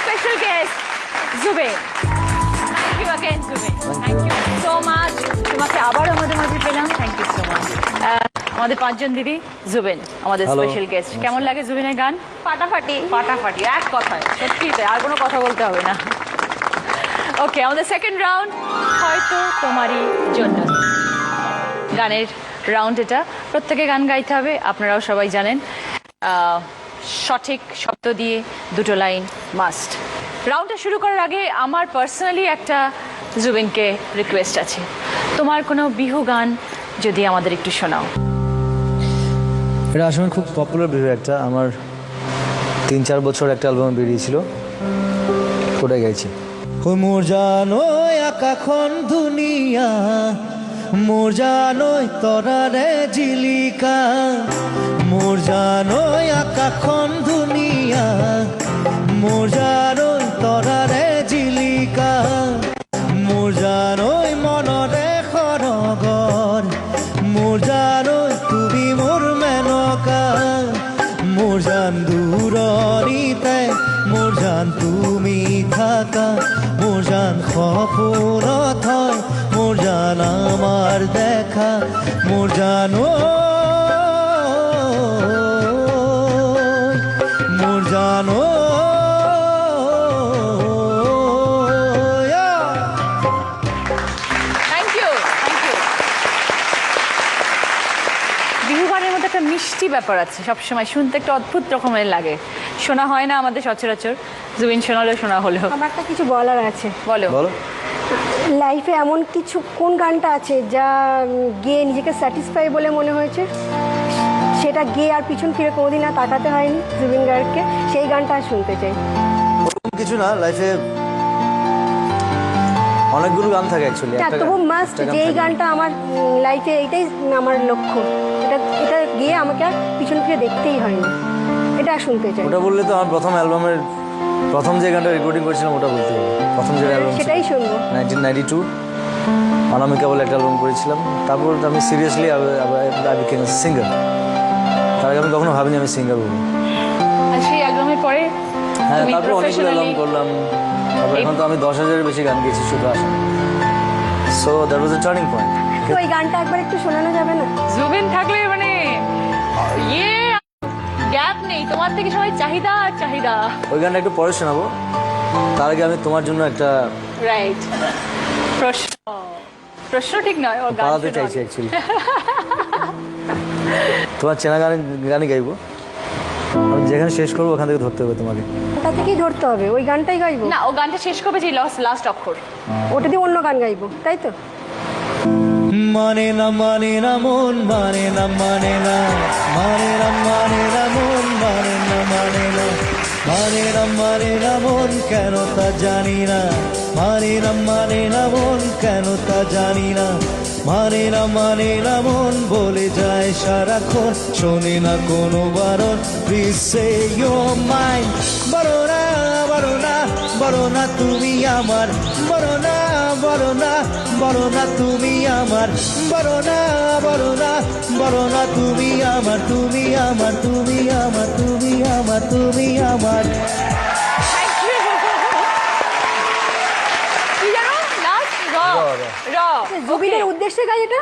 special guest, Zubin. Thank you again, Zubin. Thank you so much. তোমাকে আবার আমাদের মাঝে পেলাম। Thank you so much. আমাদের পাঁচজন দিদি, জুবিন আমাদের স্পেশাল গেস্ট। কেমন লাগে জুবিনের গান? ফাটাফাটি ফাটাফাটি, এক কথায়, সত্যি তাই, আর কোনো কথা বলতে হবে না। ওকে, আমাদের সেকেন্ড রাউন্ড হয়তো তোমারই জন্য গানের রাউন্ড। এটা প্রত্যেকে গান গাইতে হবে, আপনারাও সবাই জানেন। সঠিক শব্দ দিয়ে দুটো লাইন মাস্ট। রাউন্ডটা শুরু করার আগে আমার পার্সোনালি একটা জুবিনকে রিকোয়েস্ট আছে, তোমার কোনো বিহু গান যদি আমাদের একটু শোনাও। এটা আসলে খুব পপুলার বিহু একটা, আমার 3-4 বছর একটা অ্যালবাম বেরিয়েছিল, ওটাই গাইছি। ও মোর জানোই আকাখন দুনিয়া, মোর জানোই তরারে জিলিকা, মোর জানোই আকাখন দুনিয়া, মোর জানোই তরারে জিলিকা, মোর জানোই মনরে খরগর, মোর জানোই তুমি মোর মেনকা, মোর জান দূরনিতে, মোর জান তুমি থাকা, মোর জান খপরত হয়, মোর জান আমার দেখা, মোর জানো মোর জানো। Thank you, thank you. Bihu গানের মধ্যে একটা মিষ্টি ব্যাপার আছে, সবসময় শুনতে একটা অদ্ভুত রকমের লাগে, শোনা হয় না আমাদের সচরাচর। জুবিন শোনালেও শোনা হলো। আমার একটা কিছু বলার আছে। বলো বলো। লাইফে এমন কিছু কোন গানটা আছে যা গেয়ে নিজেকে স্যাটিসফাই বলে মনে হয়েছে, সেটা গেয়ে আর পিছন ফিরে কোনোদিন আর তাকাতে হয়নি জুবিন গার্গকে, সেই গানটা আর শুনতে চাই। কিছু না, লাইফে অনেকগুলো গান থাকে অ্যাকচুয়ালি। হ্যাঁ, তবু মাস্ট যে এই গানটা আমার লাইফে, এইটাই আমার লক্ষ্য, এটা গিয়ে আমাকে আর পিছন ফিরে দেখতেই হয়নি, এটা শুনতে চাই। ওটা বললে তো আমার প্রথম অ্যালবামের প্রথম যে গানটা রেকর্ডিং করেছিলাম ওটা বলতে হবে। প্রথম যে অ্যালবাম সেটাই শুনবো। 1992 অনামিকা বলে একটা অ্যালবাম করেছিলাম। তারপর আমি seriously I became a singer. তার আগে আমি কখনো ভাবিনি আমি সিঙ্গার হবো। আর সেই অ্যালবামের পরে হ্যাঁ, তুমি তারপর অনেকগুলো অ্যালবাম professionally- করলাম। তারপর এখন তো আমি 10,000-এর বেশি গান গেয়েছি শুধু আসা। So that was A turning point. তো ওই গানটা একবার একটু শোনানো যাবে না? জুবিন থাকলে মানে ইয়ে গ্যাপ নেই, তোমার থেকে সবাই চাহিদা আর চাহিদা। ওই গানটা একটু পরে শোনাবো, তার আগে আমি তোমার জন্য একটা রাইট, প্রশ্ন প্রশ্ন ঠিক নয়, ওর গান বাড়াতে শোনো চাইছি আগে। অ্যাকচুয়ালি। তোমার চেনা গানই গাইবো, আমি যেখানে শেষ করবো ওখান থেকে ধরতে হবে তোমাকে। ওটা থেকেই ধরতে হবে, ওই গানটাই গাইবো না, ও গানটা শেষ করবে যে লাস্ট অক্ষর। ওটা দিয়ে অন্য গান গাইবো, তাই তো? মানে না মানে না মন মানে না মানে না মানে না মানে না মন মানে না মানে না মানে না মানে না মন কেন তা জানি না, মানে না মানে না মন কেন তা জানি না, মানে না মানে না মন বলে যায় সারাক্ষণ, শোনে না কোনো বারণ। Please say you're mine, বলো না বলো না বলো না তুমি আমার, বলো না বলো না বলো না তুমি আমার, বলো না বলো না বলো না তুমি আমার, তুমি আমার তুমি আমার তুমি আমার তুমি আমার। কি জানো লাস্ট র জুবিনের উদ্দেশ্যে গাই এটা।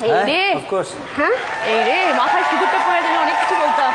এই রে, Of course. হ্যাঁ, এই রে, মাথায় সিঁদুরটা পরে দিলে অনেক কিছু বলতাম।